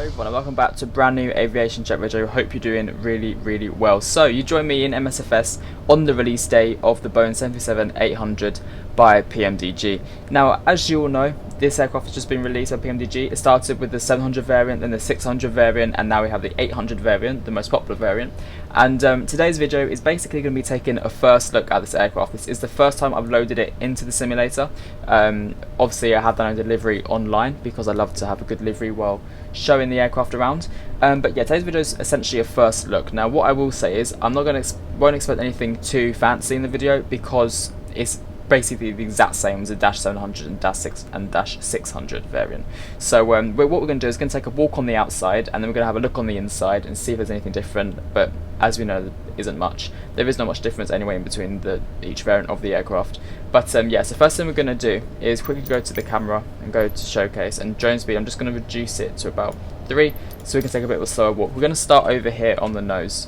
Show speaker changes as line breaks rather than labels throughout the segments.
everyone and welcome back to a brand new aviation chat video. Hope you're doing really well. So you join me in MSFS on the release day of the Boeing 737-800 by PMDG. Now, as you all know, this aircraft has just been released by PMDG. It started with the 700 variant, then the 600 variant, and now we have the 800 variant, the most popular variant. And today's video is basically going to be taking a first look at this aircraft. This is the first time I've loaded it into the simulator. Obviously I have done a livery online because I love to have a good livery while showing the aircraft around. But yeah, today's video is essentially a first look. Now what I will say is I'm not going to won't expect anything too fancy in the video because it's basically the exact same as the Dash 700 and Dash 600 variant. So what we're going to do is going to take a walk on the outside, and then we're going to have a look on the inside and see if there's anything different. But as we know, there isn't much. There is not much difference anyway in between each variant of the aircraft. But yeah, so first thing we're going to do is quickly go to the camera and go to showcase, and drone speed I'm just going to reduce it to about 3 so we can take a bit of a slower walk. We're going to start over here on the nose.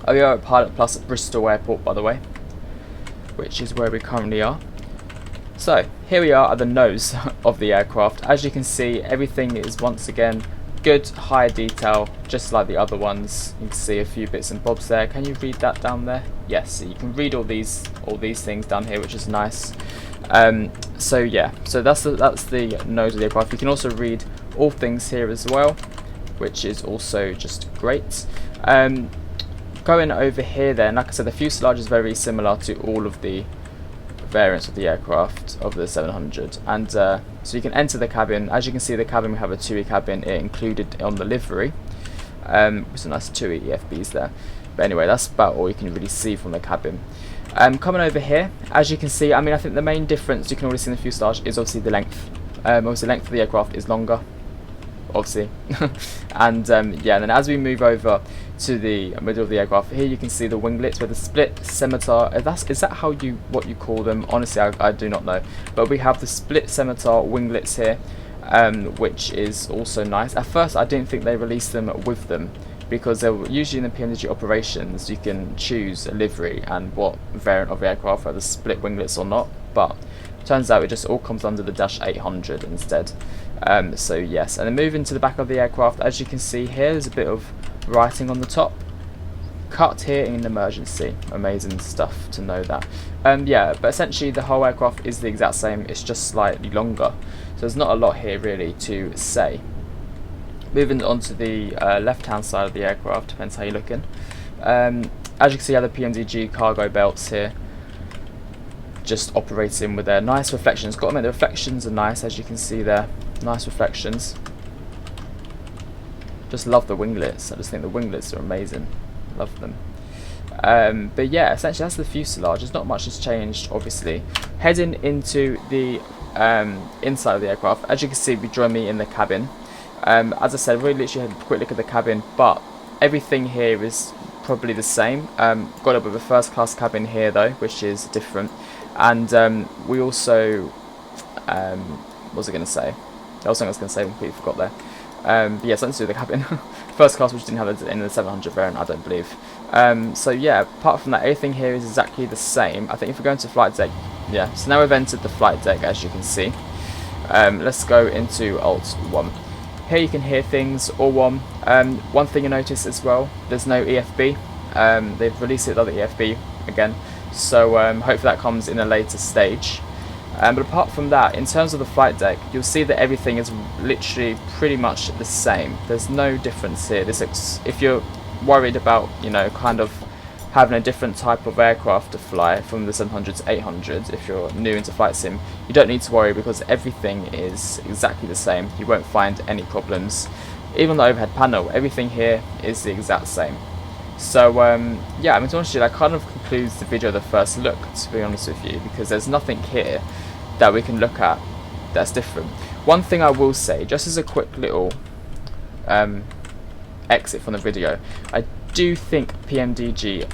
We are at Pilot Plus at Bristol Airport, by the way, which is where we currently are. So here we are at the nose of the aircraft. As you can see, everything is once again good high detail, just like the other ones. You can see a few bits and bobs there. Can you read that down there? Yes, so you can read all these things down here, which is nice. So yeah, so that's the nose of the aircraft. You can also read all things here as well, which is also just great. Going over here then, like I said, the fuselage is very similar to all of the variants of the aircraft of the 700, and so you can enter the cabin. As you can see, the cabin, we have a TUI cabin included on the livery. It's a nice TUI EFBs there, but anyway, that's about all you can really see from the cabin. Coming over here, as you can see, I think the main difference you can already see in the fuselage is obviously the length. Obviously the length of the aircraft is longer, obviously. And yeah, and then as we move over to the middle of the aircraft, here you can see the winglets with the split Cemeter. Is that what you call them? Honestly, I do not know, but we have the split Cemeter winglets here, which is also nice. At first I didn't think they released them with them, because they were usually in the PMDG operations you can choose a livery and what variant of aircraft, whether split winglets or not, but turns out it just all comes under the Dash 800 instead. So yes, and then moving to the back of the aircraft, as you can see here, there's a bit of writing on the top. Cut here in emergency. Amazing stuff to know that. Yeah, but essentially the whole aircraft is the exact same, it's just slightly longer. So there's not a lot here really to say. Moving on to the left hand side of the aircraft, depends how you're looking. As you can see, you have the PMDG cargo belts here, just operating with their nice reflections. Got to admit, the reflections are nice, as you can see there. Nice reflections. Just love the winglets. I just think the winglets are amazing. Love them. But yeah, essentially that's the fuselage. There's not much has changed, obviously. Heading into the inside of the aircraft, as you can see, we join me in the cabin. As I said, we literally had a quick look at the cabin, but everything here is probably the same. Got a bit of a first class cabin here though, which is different. And we also, what was I going to say? That was something I was going to say, I completely forgot there. But yeah, something to do with the cabin. First class, which didn't have it in the 700 variant, I don't believe. So yeah, apart from that, everything here is exactly the same. I think if we go into flight deck, yeah, so now we've entered the flight deck, as you can see. Let's go into Alt 1. Here you can hear things, all one. One thing you notice as well, there's no EFB. They've released it without the EFB again, so hopefully that comes in a later stage. But apart from that, in terms of the flight deck, you'll see that everything is literally pretty much the same. There's no difference here. If you're worried about, kind of having a different type of aircraft to fly from the 700 to 800, if you're new into flight sim, you don't need to worry because everything is exactly the same. You won't find any problems. Even the overhead panel, everything here is the exact same. So yeah, to be honest with you, that kind of concludes the video of the first look, to be honest with you, because there's nothing here that we can look at that's different. One thing I will say, just as a quick little exit from the video, I do think PMDG,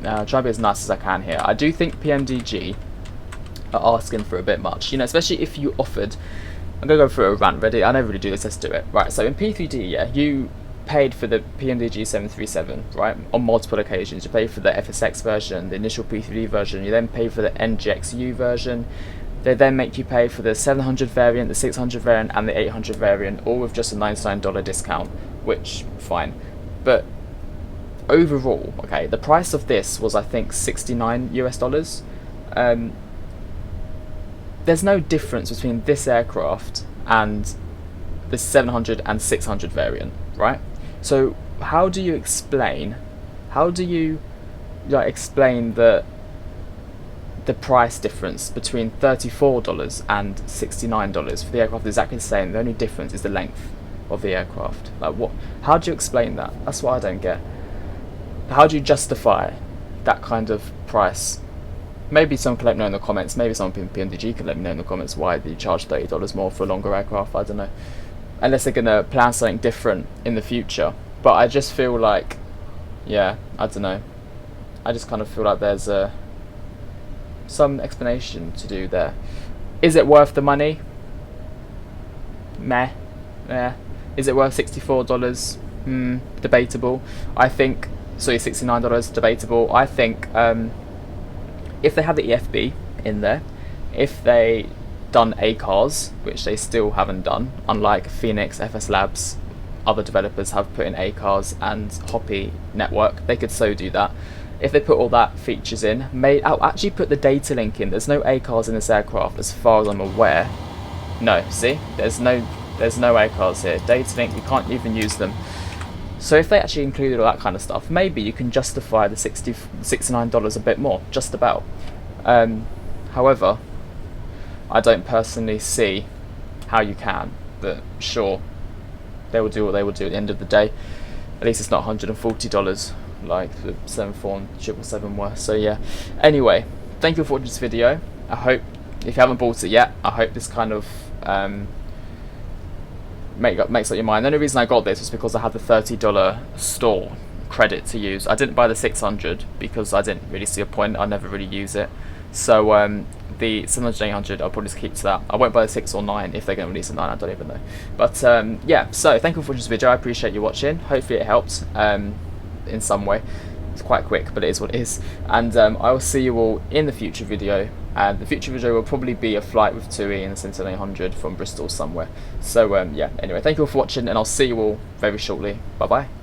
try to be as nice as I can here, I do think PMDG are asking for a bit much, especially if you offered, I'm going to go through a rant, ready? I never really do this, let's do it. Right, so in P3D, yeah, you paid for the PMDG 737, right, on multiple occasions. You paid for the FSX version, the initial P3D version, you then paid for the NGXU version, They then make you pay for the 700 variant, the 600 variant, and the 800 variant, all with just a $99 discount, which, fine. But overall, okay, the price of this was, I think, $69 US. There's no difference between this aircraft and the 700 and 600 variant, right? So how do you explain explain the price difference between $34 and $69 for the aircraft? Is exactly the same. The only difference is the length of the aircraft. Like, what? How do you explain that? That's what I don't get. How do you justify that kind of price? Maybe someone can let me know in the comments. Maybe someone from PMDG can let me know in the comments why they charge $30 more for a longer aircraft. I don't know. Unless they're gonna plan something different in the future. But I just feel like, yeah, I don't know. I just kind of feel like there's some explanation to do there. Is it worth the money? Meh. Yeah. Is it worth $64? Debatable. I think. Sorry, $69. Debatable. I think if they had the EFB in there, if they done ACARs, which they still haven't done, unlike Phoenix, FS Labs, other developers have put in ACARs and Hoppy Network, they could so do that. If they put all that features in, I'll actually put the data link in. There's no ACARs in this aircraft as far as I'm aware. No, see? There's no ACARs here. Data link, you can't even use them. So if they actually included all that kind of stuff, maybe you can justify the $69 a bit more, just about. However, I don't personally see how you can, but sure, they will do what they will do at the end of the day. At least it's not $140 like the 74 and 777 were. So yeah, anyway, thank you for watching this video. I hope, if you haven't bought it yet, I hope this kind of makes up your mind. The only reason I got this was because I had the $30 store credit to use. I didn't buy the 600 because I didn't really see a point. I never really use it. So the 700 800 I'll probably just keep to that. I won't buy the 6 or 9 if they're going to release a 9. I don't even know. But yeah, so thank you for watching this video. I appreciate you watching. Hopefully it helped in some way. It's quite quick, but it is what it is. And I will see you all in the future video. And the future video will probably be a flight with TUI and the Cemeter 800 from Bristol somewhere. So yeah, anyway, thank you all for watching, and I'll see you all very shortly. Bye bye.